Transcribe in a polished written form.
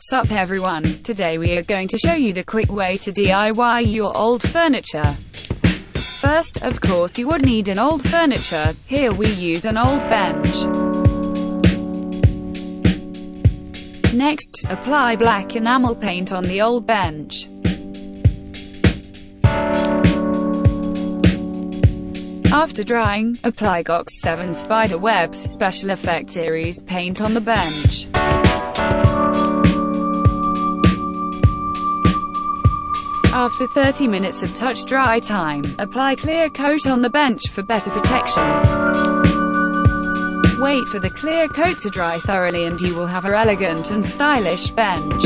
Sup everyone, today we are going to show you the quick way to DIY your old furniture. First, of course you would need an old furniture. Here we use an old bench. Next, apply black enamel paint on the old bench. After drying, apply GOX7 Spider-webs Specialeffect series paint on the bench. After 30 minutes of touch dry time, apply clear coat on the bench for better protection. Wait for the clear coat to dry thoroughly and you will have an elegant and stylish bench.